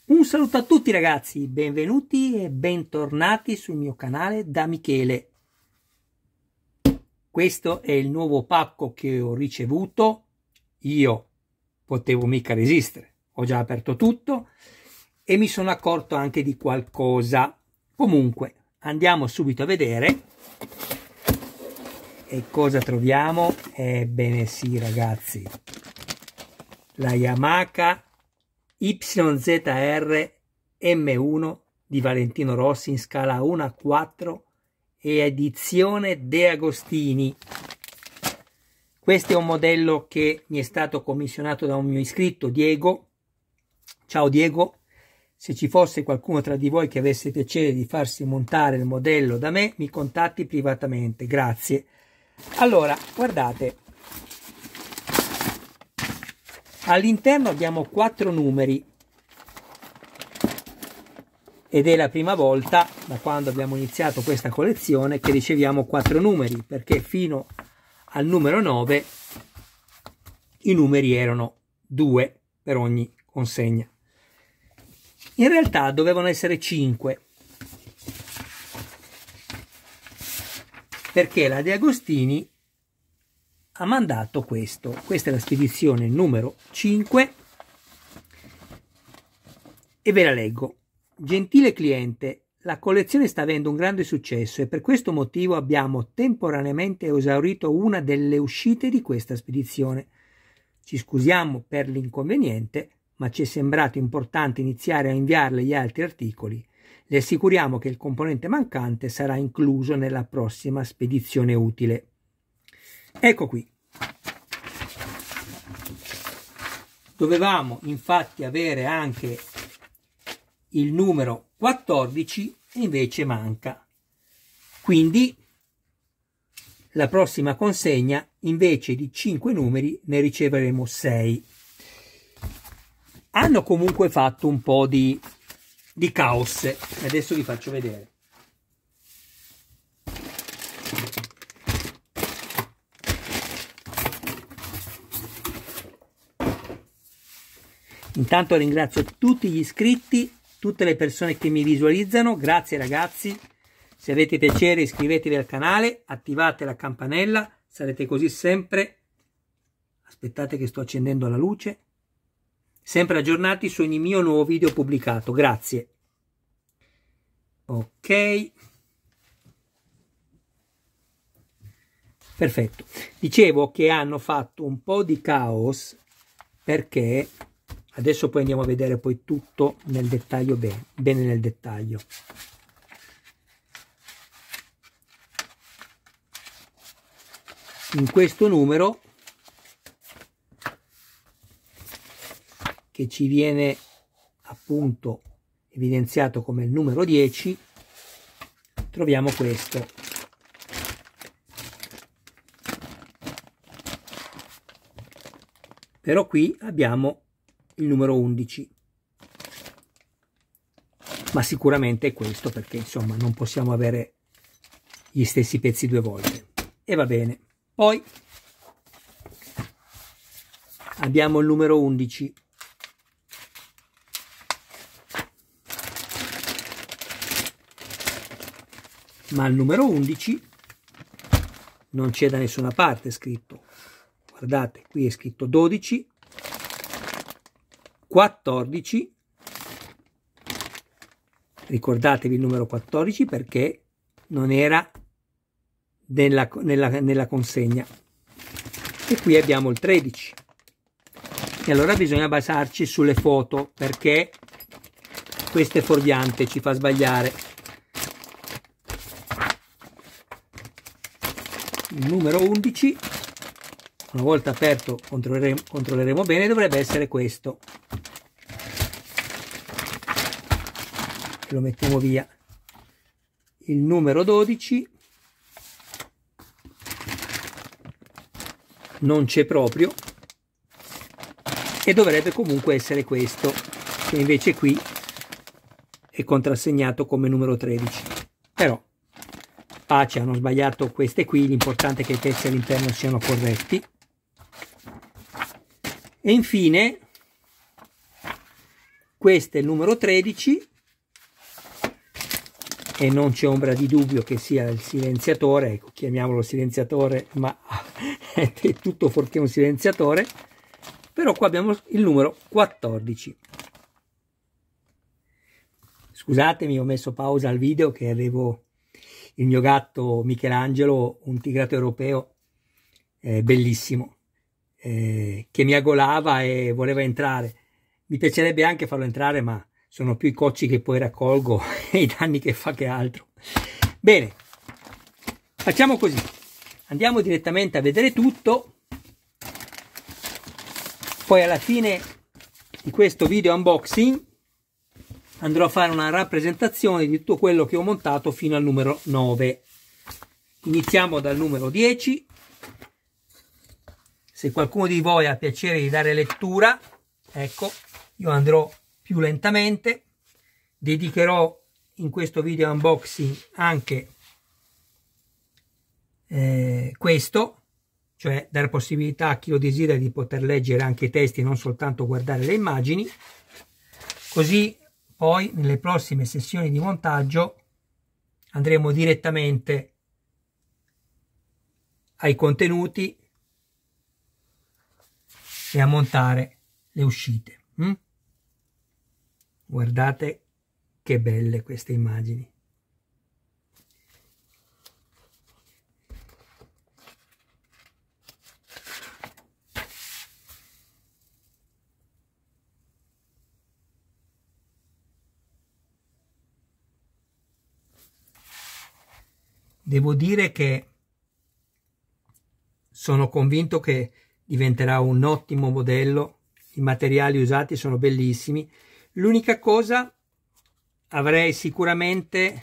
Un saluto a tutti ragazzi, benvenuti e bentornati sul mio canale da Michele. Questo è il nuovo pacco che ho ricevuto. Io potevo mica resistere, ho già aperto tutto e mi sono accorto anche di qualcosa. Comunque andiamo subito a vedere. E cosa troviamo? Ebbene sì ragazzi, la Yamaha YZR M1 di Valentino Rossi in scala 1:4 e edizione De Agostini. Questo è un modello che mi è stato commissionato da un mio iscritto, Diego. Ciao Diego, se ci fosse qualcuno tra di voi che avesse piacere di farsi montare il modello da me, mi contatti privatamente, grazie. Allora, guardate, all'interno abbiamo 4 numeri ed è la prima volta da quando abbiamo iniziato questa collezione che riceviamo 4 numeri, perché fino al numero 9 i numeri erano 2 per ogni consegna. In realtà dovevano essere 5, perché la De Agostini ha mandato questo. Questa è la spedizione numero 5 e ve la leggo. Gentile cliente, la collezione sta avendo un grande successo e per questo motivo abbiamo temporaneamente esaurito una delle uscite di questa spedizione. Ci scusiamo per l'inconveniente, ma ci è sembrato importante iniziare a inviarle gli altri articoli. Le assicuriamo che il componente mancante sarà incluso nella prossima spedizione utile. Ecco qui. Dovevamo infatti avere anche il numero 14 e invece manca. Quindi la prossima consegna invece di 5 numeri ne riceveremo 6. Hanno comunque fatto un po' di caos. Adesso vi faccio vedere. Intanto ringrazio tutti gli iscritti, tutte le persone che mi visualizzano, grazie ragazzi. Se avete piacere iscrivetevi al canale, attivate la campanella, sarete così sempre, aspettate che sto accendendo la luce, sempre aggiornati su ogni mio nuovo video pubblicato, grazie. Ok. Perfetto. Dicevo che hanno fatto un po' di caos perché... Adesso poi andiamo a vedere poi tutto nel dettaglio, bene nel dettaglio. In questo numero, che ci viene appunto evidenziato come il numero 10, troviamo questo. Però qui abbiamo il numero 11, ma sicuramente è questo, perché insomma non possiamo avere gli stessi pezzi 2 volte, e va bene. Poi abbiamo il numero 11, ma il numero 11 non c'è da nessuna parte scritto. Guardate, qui è scritto 12, 14, ricordatevi il numero 14 perché non era nella consegna, e qui abbiamo il 13, e allora bisogna basarci sulle foto perché questo è fuorviante, ci fa sbagliare. Il numero 11, una volta aperto controlleremo bene, dovrebbe essere questo. Lo mettiamo via. Il numero 12 non c'è proprio e dovrebbe comunque essere questo, che invece qui è contrassegnato come numero 13. Però pace, hanno sbagliato queste qui, l'importante è che i pezzi all'interno siano corretti. E infine Questo è il numero 13 e non c'è ombra di dubbio che sia il silenziatore, ecco, chiamiamolo silenziatore, ma è tutto fuorché un silenziatore. Però qua abbiamo il numero 14. Scusatemi, ho messo pausa al video che avevo il mio gatto Michelangelo, un tigrato europeo bellissimo, che mi aggolava e voleva entrare. Mi piacerebbe anche farlo entrare, ma sono più i cocci che poi raccolgo e i danni che fa che altro. Bene, facciamo così. Andiamo direttamente a vedere tutto. Poi alla fine di questo video unboxing andrò a fare una rappresentazione di tutto quello che ho montato fino al numero 9. Iniziamo dal numero 10. Se qualcuno di voi ha piacere di dare lettura, ecco, io andrò più lentamente. Dedicherò in questo video unboxing anche questo, cioè dare possibilità a chi lo desidera di poter leggere anche i testi, non soltanto guardare le immagini. Così poi nelle prossime sessioni di montaggio andremo direttamente ai contenuti e a montare le uscite. Guardate che belle queste immagini. Devo dire che sono convinto che diventerà un ottimo modello. I materiali usati sono bellissimi. L'unica cosa, avrei sicuramente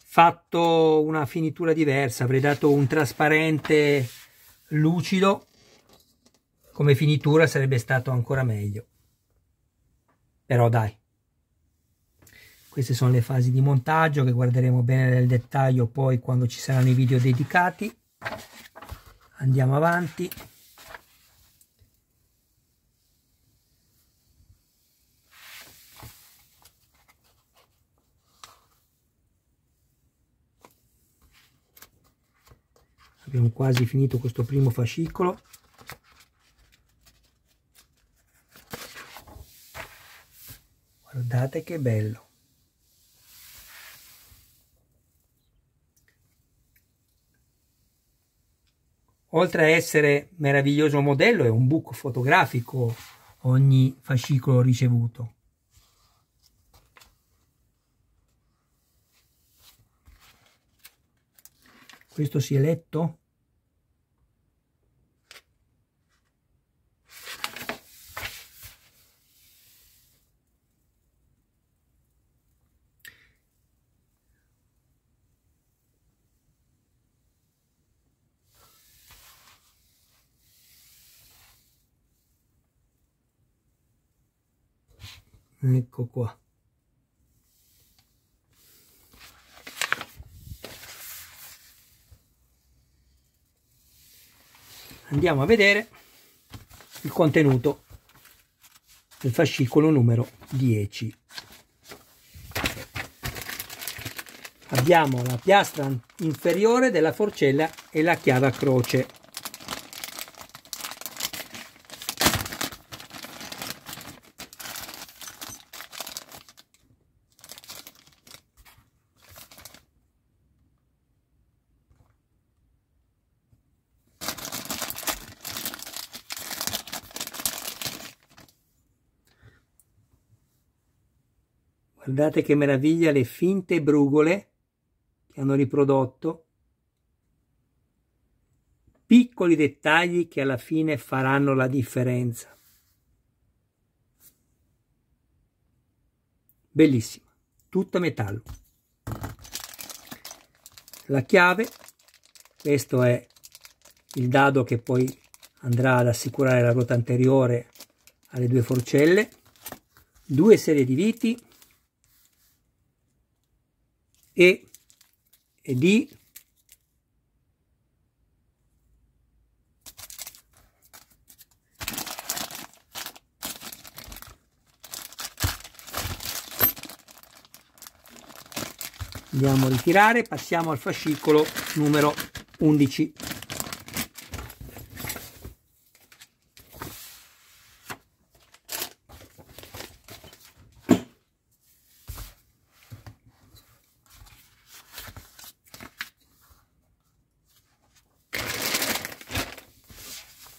fatto una finitura diversa, avrei dato un trasparente lucido come finitura, sarebbe stato ancora meglio. Però dai, queste sono le fasi di montaggio che guarderemo bene nel dettaglio poi quando ci saranno i video dedicati. Andiamo avanti. Abbiamo quasi finito questo primo fascicolo. Guardate che bello. Oltre a essere meraviglioso modello, è un book fotografico ogni fascicolo ricevuto. Questo si è letto? Ecco qua. Andiamo a vedere il contenuto del fascicolo numero 10. Abbiamo la piastra inferiore della forcella e la chiave a croce. Guardate che meraviglia le finte brugole che hanno riprodotto, piccoli dettagli che alla fine faranno la differenza. Bellissima, tutta metallo. La chiave, questo è il dado che poi andrà ad assicurare la ruota anteriore alle due forcelle, due serie di viti E e D, Andiamo a ritirare, passiamo al fascicolo numero 11.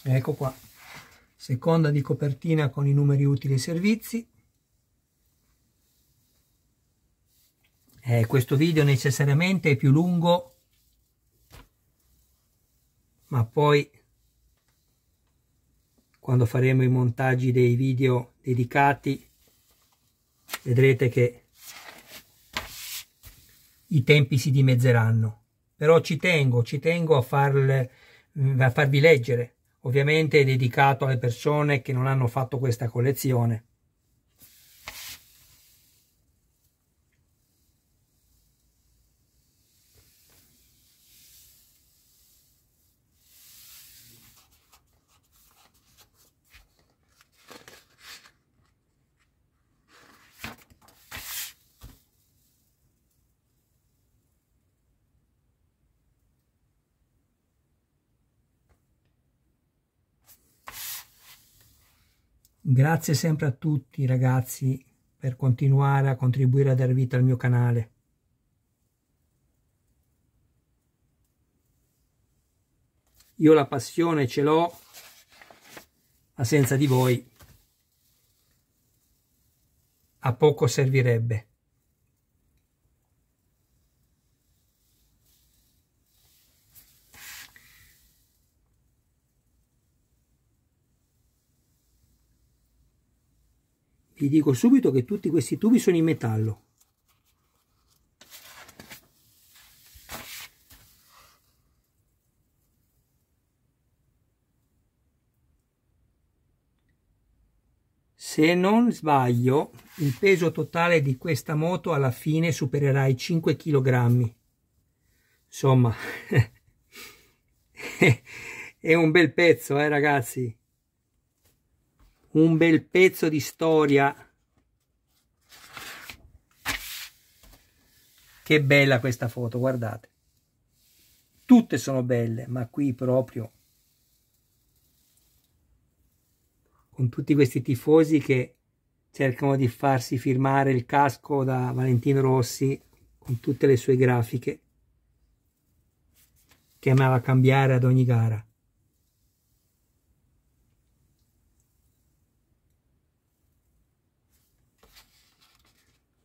Ecco qua, seconda di copertina con i numeri utili e servizi. Questo video necessariamente è più lungo, ma poi quando faremo i montaggi dei video dedicati vedrete che i tempi si dimezzeranno. Però ci tengo a farvi leggere. Ovviamente è dedicato alle persone che non hanno fatto questa collezione. Grazie sempre a tutti ragazzi per continuare a contribuire a dare vita al mio canale. Io la passione ce l'ho, ma senza di voi a poco servirebbe. Vi dico subito che tutti questi tubi sono in metallo. Se non sbaglio, il peso totale di questa moto alla fine supererà i 5 kg. Insomma, è un bel pezzo, ragazzi. Un bel pezzo di storia. Che bella questa foto, guardate. Tutte sono belle, ma qui proprio con tutti questi tifosi che cercano di farsi firmare il casco da Valentino Rossi con tutte le sue grafiche che amava cambiare ad ogni gara.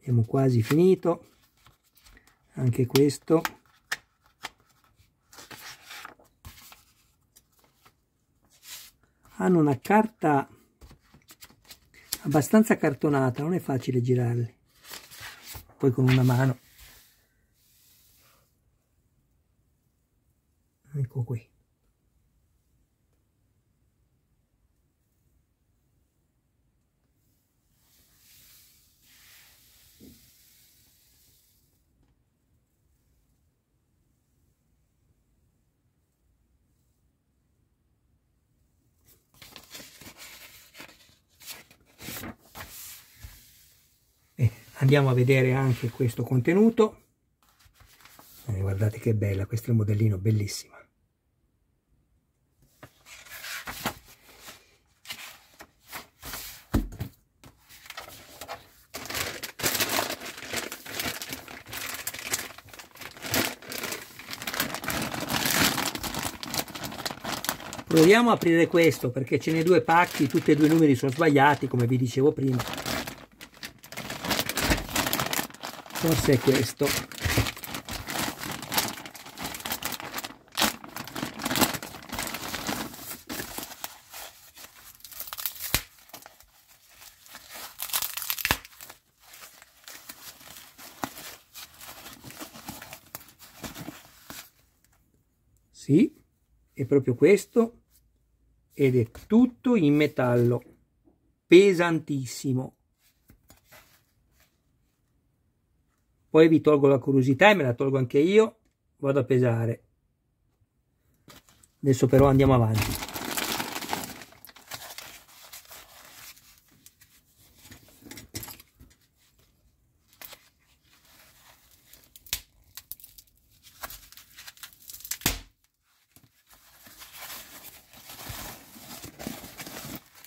Abbiamo quasi finito anche questo. Hanno una carta abbastanza cartonata, non è facile girarli, poi con una mano. Ecco qui. Andiamo a vedere anche questo contenuto. Guardate che bella, questo è il modellino, bellissima. Proviamo a aprire questo perché ce n'è due pacchi, tutti e due i numeri sono sbagliati, come vi dicevo prima. Forse è questo. Sì, è proprio questo ed è tutto in metallo, pesantissimo. Poi vi tolgo la curiosità e me la tolgo anche io, vado a pesare. Adesso però andiamo avanti.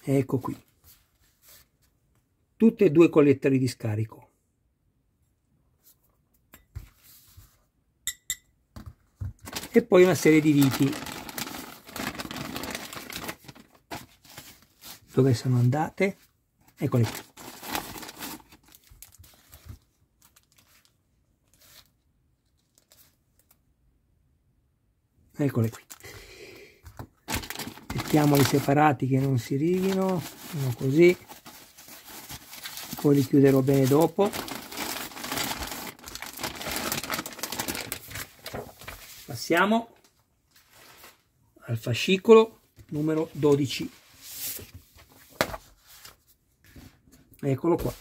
Ecco qui, tutte e due collettori di scarico. E poi una serie di viti. Dove sono andate? Eccole qui. Eccole qui. Mettiamoli separati che non si righino, uno così, poi li chiuderò bene dopo. Passiamo al fascicolo numero 12. Eccolo qua.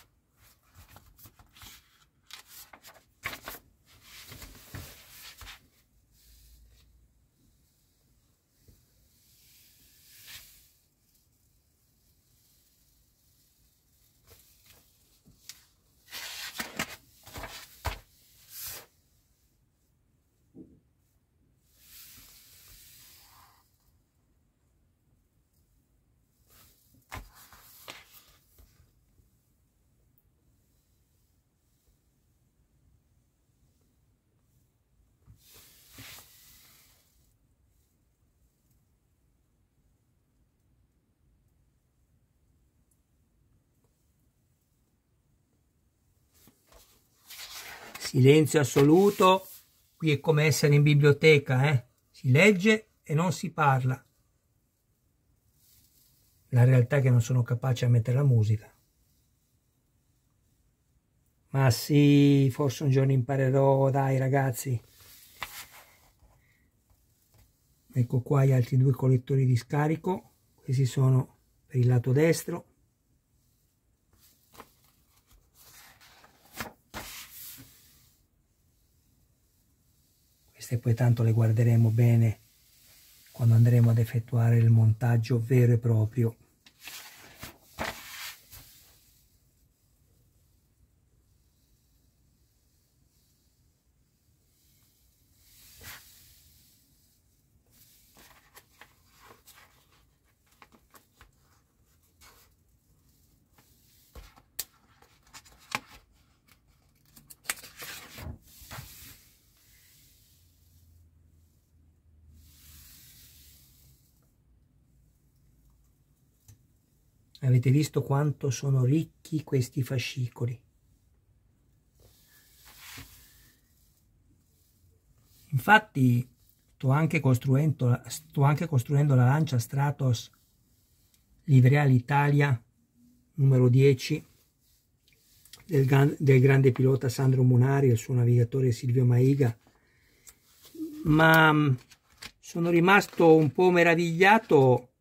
Silenzio assoluto, qui è come essere in biblioteca, si legge e non si parla. La realtà è che non sono capace a mettere la musica. Ma sì, forse un giorno imparerò, dai ragazzi. Ecco qua gli altri due collettori di scarico, questi sono per il lato destro. Queste poi tanto le guarderemo bene quando andremo ad effettuare il montaggio vero e proprio. Avete visto quanto sono ricchi questi fascicoli? Infatti sto anche costruendo la Lancia Stratos Livrea Italia numero 10 del grande pilota Sandro Munari e il suo navigatore Silvio Maiga, ma sono rimasto un po' meravigliato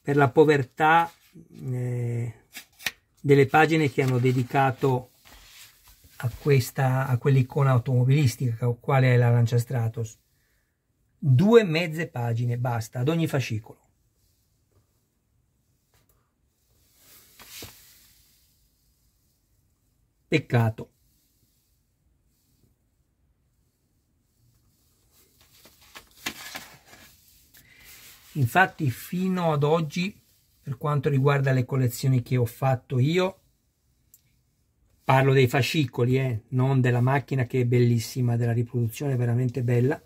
per la povertà delle pagine che hanno dedicato a quell'icona automobilistica quale è la Lancia Stratos. 2 mezze pagine, basta, ad ogni fascicolo. Peccato. Infatti fino ad oggi, per quanto riguarda le collezioni che ho fatto io, parlo dei fascicoli, non della macchina che è bellissima, della riproduzione è veramente bella.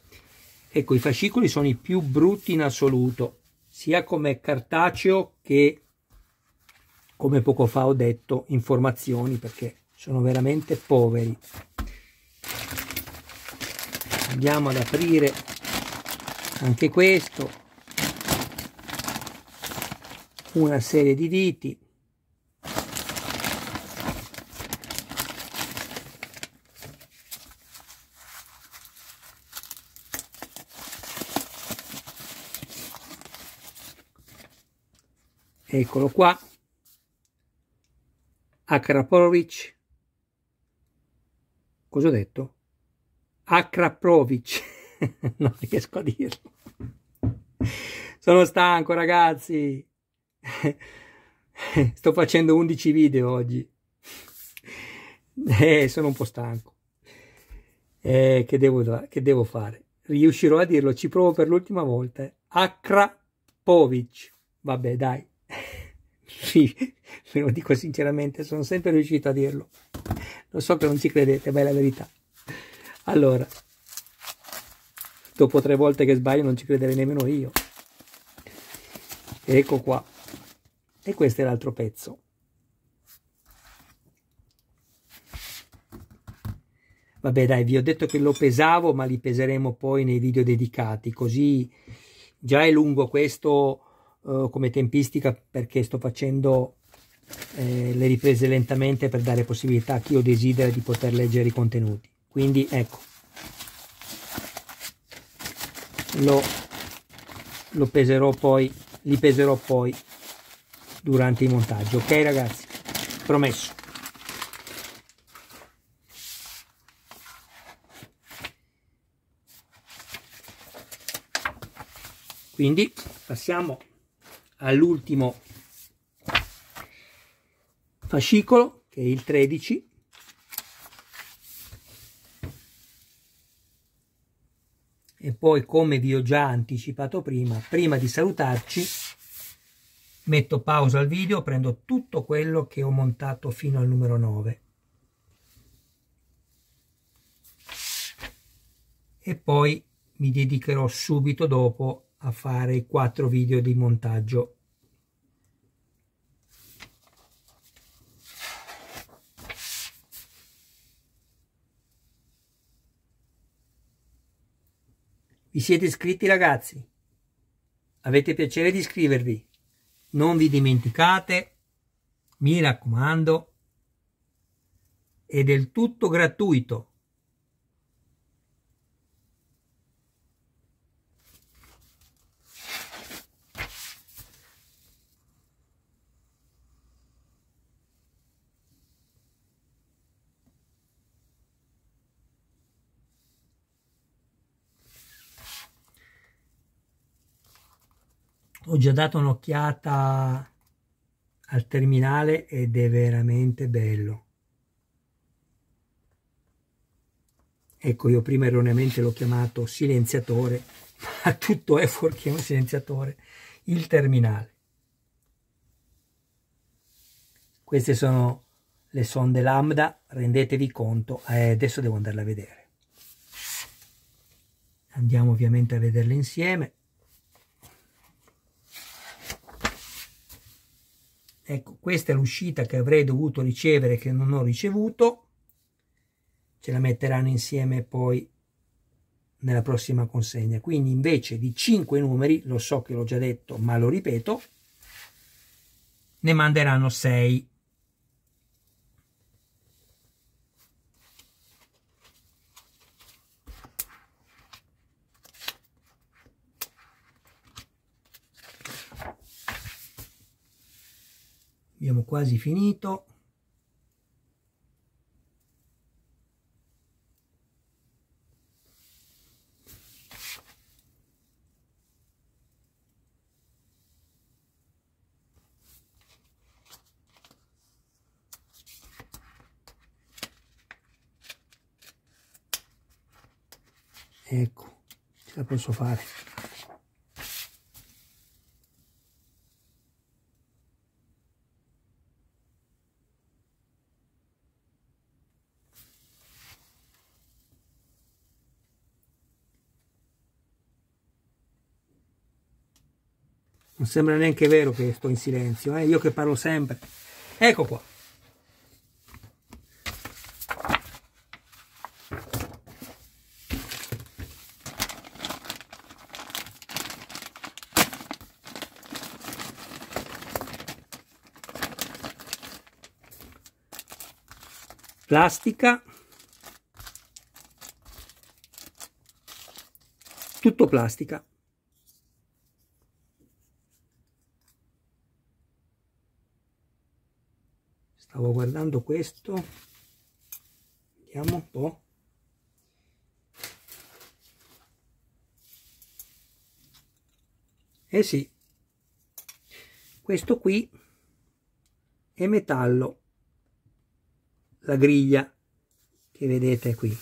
Ecco, i fascicoli sono i più brutti in assoluto, sia come cartaceo che, come poco fa ho detto, informazioni, perché sono veramente poveri. Andiamo ad aprire anche questo. Una serie di viti. Eccolo qua. Akrapovic. Cosa ho detto? Akrapovic. Non riesco a dirlo. Sono stanco, ragazzi. Sto facendo 11 video oggi. Sono un po' stanco. Che devo fare? Riuscirò a dirlo, ci provo per l'ultima volta. Akrapovic. Vabbè, dai. Sì, ve lo dico sinceramente, sono sempre riuscito a dirlo. Lo so che non ci credete, ma è la verità. Allora, dopo 3 volte che sbaglio non ci crederei nemmeno io. Ecco qua. E questo è l'altro pezzo. Vabbè dai, vi ho detto che lo pesavo, ma li peseremo poi nei video dedicati, così già è lungo questo come tempistica, perché sto facendo le riprese lentamente per dare possibilità a chi lo desidera di poter leggere i contenuti. Quindi ecco, lo peserò poi, li peserò poi durante il montaggio, ok ragazzi? Promesso. Quindi passiamo all'ultimo fascicolo, che è il 13. E poi, come vi ho già anticipato prima di salutarci, metto pausa al video, prendo tutto quello che ho montato fino al numero 9. E poi mi dedicherò subito dopo a fare i 4 video di montaggio. Vi siete iscritti ragazzi? Avete piacere di iscrivervi? Non vi dimenticate, mi raccomando, è del tutto gratuito. Ho già dato un'occhiata al terminale ed è veramente bello. Ecco, io prima erroneamente l'ho chiamato silenziatore, ma tutto è fuorché un silenziatore. Il terminale. Queste sono le sonde lambda, rendetevi conto. Adesso devo andarle a vedere. Andiamo ovviamente a vederle insieme. Ecco, questa è l'uscita che avrei dovuto ricevere, che non ho ricevuto. Ce la metteranno insieme poi nella prossima consegna. Quindi invece di 5 numeri, lo so che l'ho già detto, ma lo ripeto, ne manderanno 6. Abbiamo quasi finito. Ecco, ce la posso fare. Non sembra neanche vero che sto in silenzio, io che parlo sempre. Ecco qua. Plastica. Tutto plastica. Stavo guardando questo, vediamo un po'. Eh sì, questo qui è metallo, la griglia che vedete qui.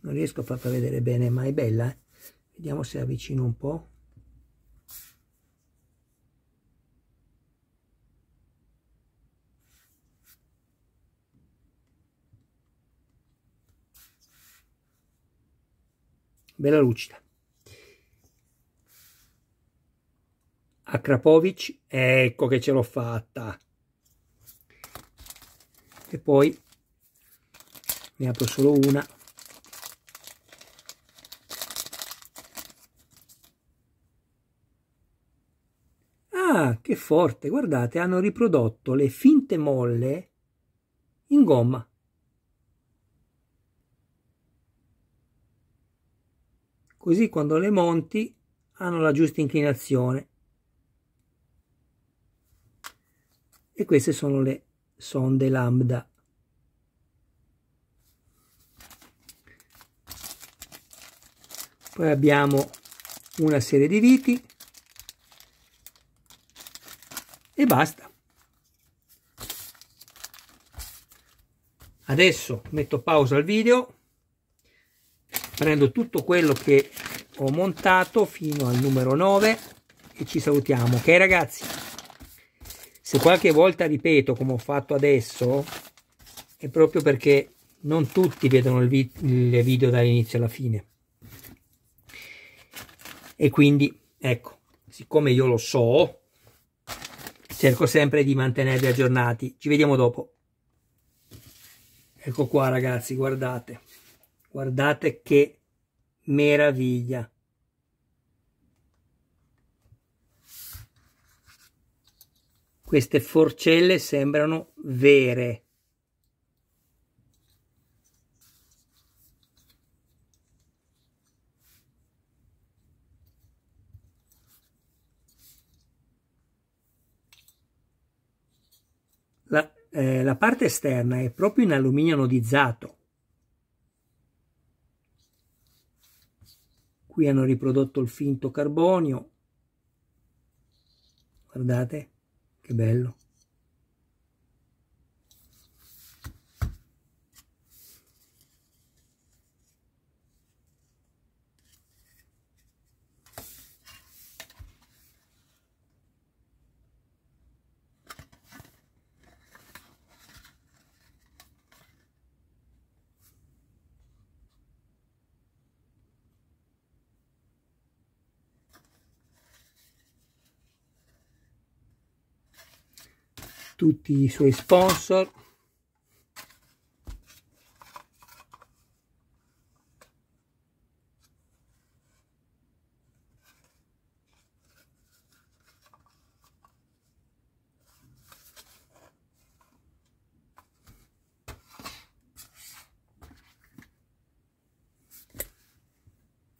Non riesco a farla vedere bene, ma è bella, Vediamo se avvicino un po'. Bella lucida. Akrapovic, ecco che ce l'ho fatta. E poi ne apro solo una. Ah, che forte, guardate, hanno riprodotto le finte molle in gomma. Così quando le monti hanno la giusta inclinazione. E queste sono le sonde lambda. Poi abbiamo una serie di viti e basta. Adesso metto pausa al video, prendo tutto quello che ho montato fino al numero 9 e ci salutiamo. Ok ragazzi? Se qualche volta ripeto come ho fatto adesso è proprio perché non tutti vedono il video dall'inizio alla fine. E quindi, ecco, siccome io lo so, cerco sempre di mantenervi aggiornati. Ci vediamo dopo. Ecco qua ragazzi, guardate. Guardate che meraviglia. Queste forcelle sembrano vere. La parte esterna è proprio in alluminio anodizzato. Qui hanno riprodotto il finto carbonio. Guardate, che bello. Tutti i suoi sponsor.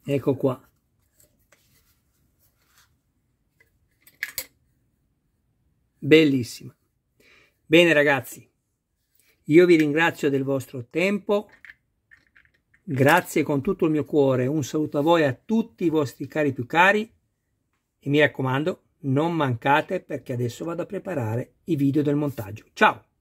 Ecco qua. Bellissima. Bene ragazzi, io vi ringrazio del vostro tempo, grazie con tutto il mio cuore, un saluto a voi e a tutti i vostri cari più cari e mi raccomando non mancate perché adesso vado a preparare i video del montaggio. Ciao!